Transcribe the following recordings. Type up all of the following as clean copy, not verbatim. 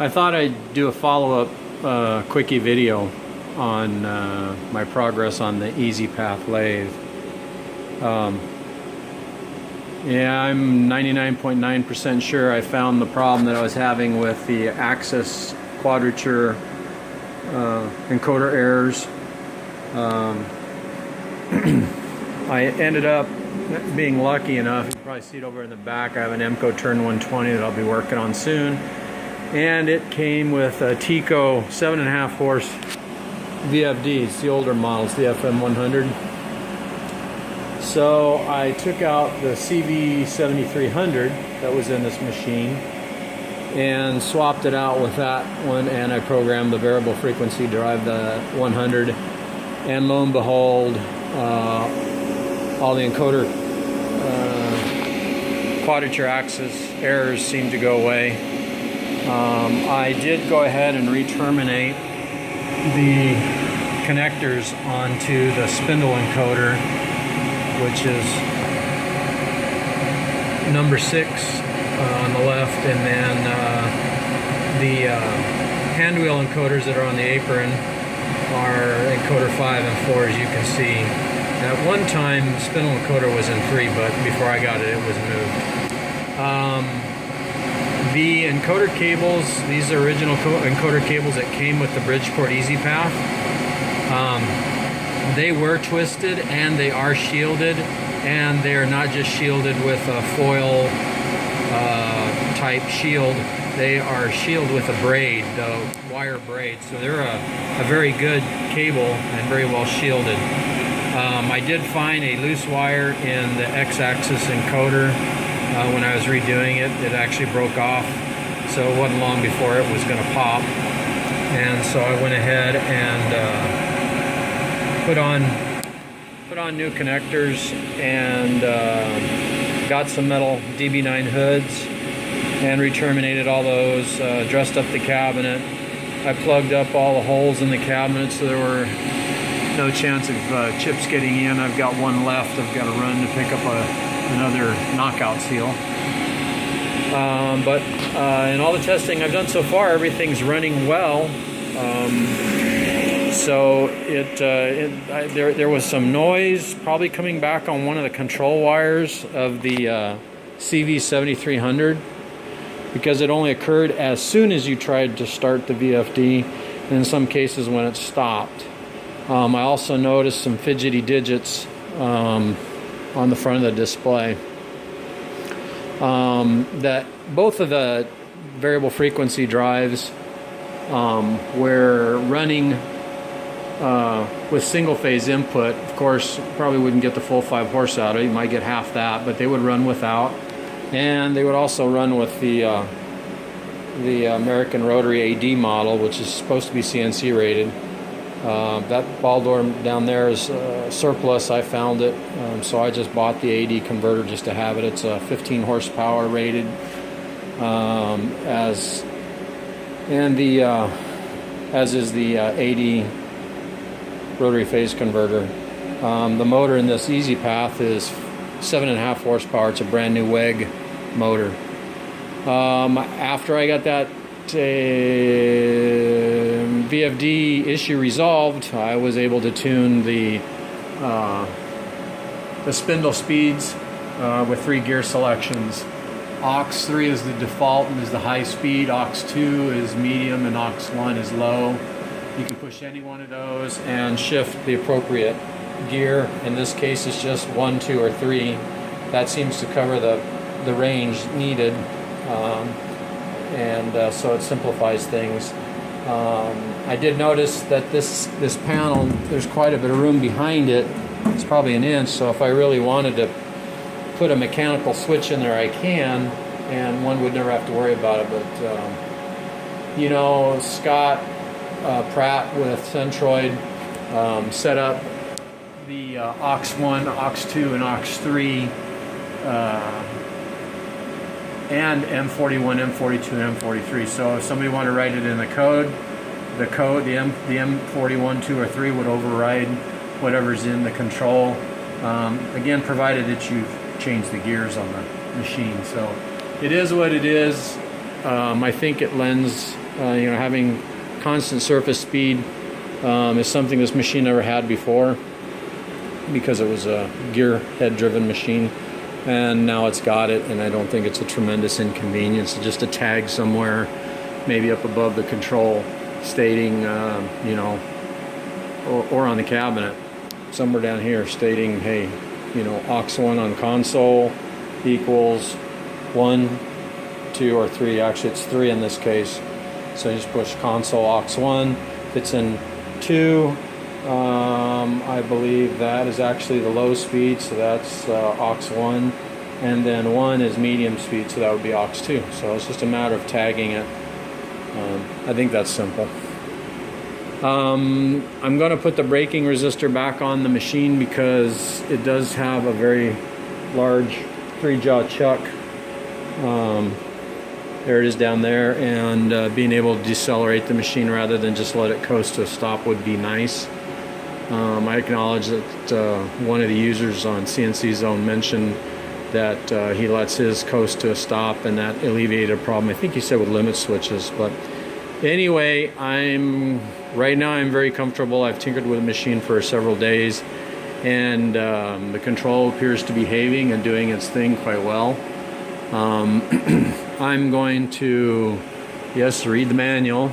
I thought I'd do a follow-up quickie video on my progress on the EZ Path lathe. Yeah, I'm 99.9% sure I found the problem that I was having with the axis quadrature encoder errors. I ended up being lucky enough, you can probably see it over in the back, I have an EMCO Turn 120 that I'll be working on soon. And it came with a Tico 7.5 horse VFDs, the older models, the FM100. So I took out the CV7300 that was in this machine and swapped it out with that one, and I programmed the variable frequency drive, the 100, and lo and behold, all the encoder quadrature axis errors seemed to go away. I did go ahead and re-terminate the connectors onto the spindle encoder, which is number 6 on the left, and then the hand wheel encoders that are on the apron are encoder 5 and 4, as you can see. At one time, spindle encoder was in 3, but before I got it, it was moved. The encoder cables, these are original encoder cables that came with the Bridgeport EZ Path. They were twisted and they are shielded, and they are not just shielded with a foil type shield. They are shielded with a braid, the wire braid. So they're a very good cable and very well shielded. I did find a loose wire in the X-axis encoder when I was redoing it. It actually broke off, so it wasn't long before it was going to pop. And so I went ahead and put on new connectors and got some metal DB9 hoods and re-terminated all those, dressed up the cabinet. I plugged up all the holes in the cabinet so there were no chance of chips getting in. I've got one left. I've got to run to pick up another knockout seal. But in all the testing I've done so far, everything's running well. So there was some noise probably coming back on one of the control wires of the CV7300, because it only occurred as soon as you tried to start the VFD, and in some cases when it stopped. I also noticed some fidgety digits on the front of the display. That both of the variable frequency drives were running with single phase input. Of course, probably wouldn't get the full 5 horse out of it. You might get half that, but they would run without. And they would also run with the American Rotary AD model, which is supposed to be CNC rated. That ball door down there is surplus. I found it, so I just bought the AD converter just to have it. It's a 15 horsepower rated, as is the AD rotary phase converter. The motor in this EZ Path is 7.5 horsepower. It's a brand new WEG motor. After I got that VFD issue resolved, I was able to tune the spindle speeds with 3 gear selections. Aux 3 is the default and is the high speed. Aux 2 is medium, and Aux 1 is low. You can push any one of those and shift the appropriate gear. In this case, it's just 1, 2, or 3. That seems to cover the range needed, so it simplifies things. I did notice that this panel, there's quite a bit of room behind it. It's probably 1 inch, so if I really wanted to put a mechanical switch in there, I can, and one would never have to worry about it. But you know, Scott Pratt with Centroid set up the aux 1, aux 2, and aux 3 and M41, M42, and M43. So if somebody wanted to write it in the code, the M41, 2, or 3 would override whatever's in the control. Again, provided that you've changed the gears on the machine. So it is what it is. I think it lends You know, having constant surface speed is something this machine never had before, because it was a gear head driven machine, and now it's got it, and I don't think it's a tremendous inconvenience. Just a tag somewhere, maybe up above the control, stating, you know, or on the cabinet, somewhere down here, stating, hey, you know, aux1 on console equals 1, 2, or 3. Actually, it's 3 in this case. So you just push console aux1. If it's in 2, I believe that is actually the low speed, so that's aux1, and then 1 is medium speed, so that would be aux2. So it's just a matter of tagging it. I think that's simple. I'm going to put the braking resistor back on the machine because it does have a very large 3-jaw chuck. There it is down there, and being able to decelerate the machine rather than just let it coast to a stop would be nice. I acknowledge that one of the users on CNC Zone mentioned that he lets his coast to a stop, and that alleviated a problem. I think he said with limit switches. But anyway, right now I'm very comfortable. I've tinkered with the machine for several days, and the control appears to be behaving and doing its thing quite well. I'm going to, yes, read the manual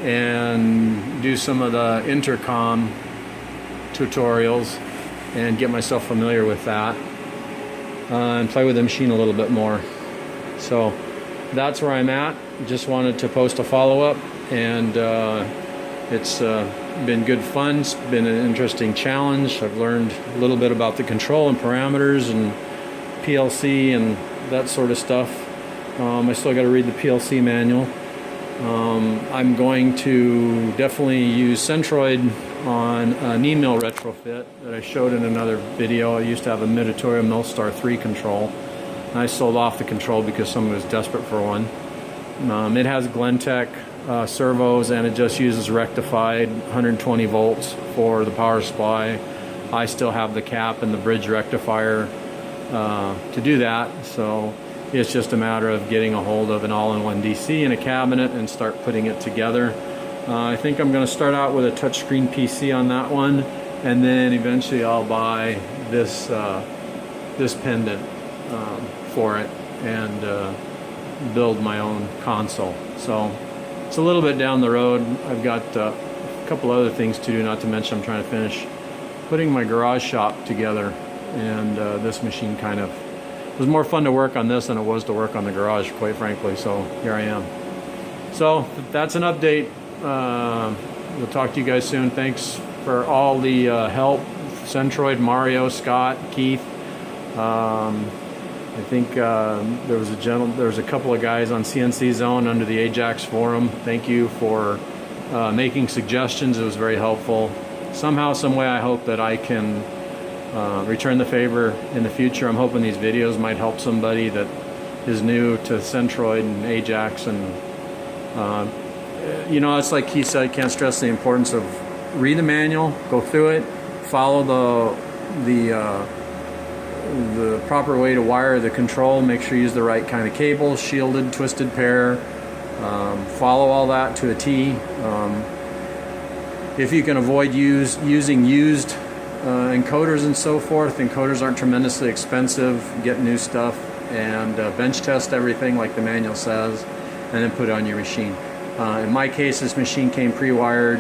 and do some of the intercom tutorials and get myself familiar with that, and play with the machine a little bit more. So that's where I'm at. Just wanted to post a follow-up, and it's been good fun. It's been an interesting challenge. I've learned a little bit about the control and parameters and PLC and that sort of stuff. I still got to read the PLC manual. I'm going to definitely use Centroid on an email retrofit that I showed in another video. I used to have a Miditorio Millstar 3 control, and I sold off the control because someone was desperate for one. It has Glentech servos, and it just uses rectified 120 volts for the power supply. I still have the cap and the bridge rectifier to do that, so it's just a matter of getting a hold of an all-in-one DC and a cabinet and start putting it together. I think I'm going to start out with a touchscreen PC on that one, and then eventually I'll buy this this pendant for it and build my own console. So it's a little bit down the road. I've got a couple other things to do, not to mention I'm trying to finish putting my garage shop together, and this machine kind of, it was more fun to work on this than it was to work on the garage, quite frankly, so here I am. So that's an update. We'll talk to you guys soon. Thanks for all the help. Centroid, Mario, Scott, Keith. I think there was a couple of guys on CNC Zone under the Ajax forum. Thank you for making suggestions. It was very helpful. Somehow, some way, I hope that I can return the favor in the future. I'm hoping these videos might help somebody that is new to Centroid and Ajax, and you know, it's like he said, I can't stress the importance of read the manual, go through it, follow the proper way to wire the control, make sure you use the right kind of cables, shielded, twisted pair, follow all that to a T. If you can avoid using used encoders and so forth, encoders aren't tremendously expensive, get new stuff, and bench test everything like the manual says, and then put it on your machine. In my case, this machine came pre-wired.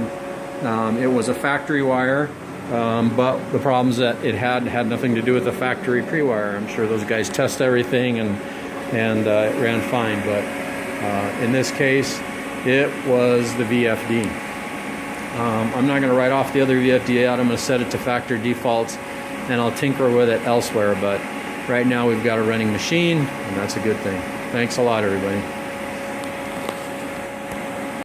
It was a factory wire, but the problem is that it had nothing to do with the factory pre-wire. I'm sure those guys test everything, and it ran fine, but in this case it was the VFD. I'm not going to write off the other VFD out. I'm going to set it to factory defaults, and I'll tinker with it elsewhere, but right now we've got a running machine, and that's a good thing. Thanks a lot, everybody.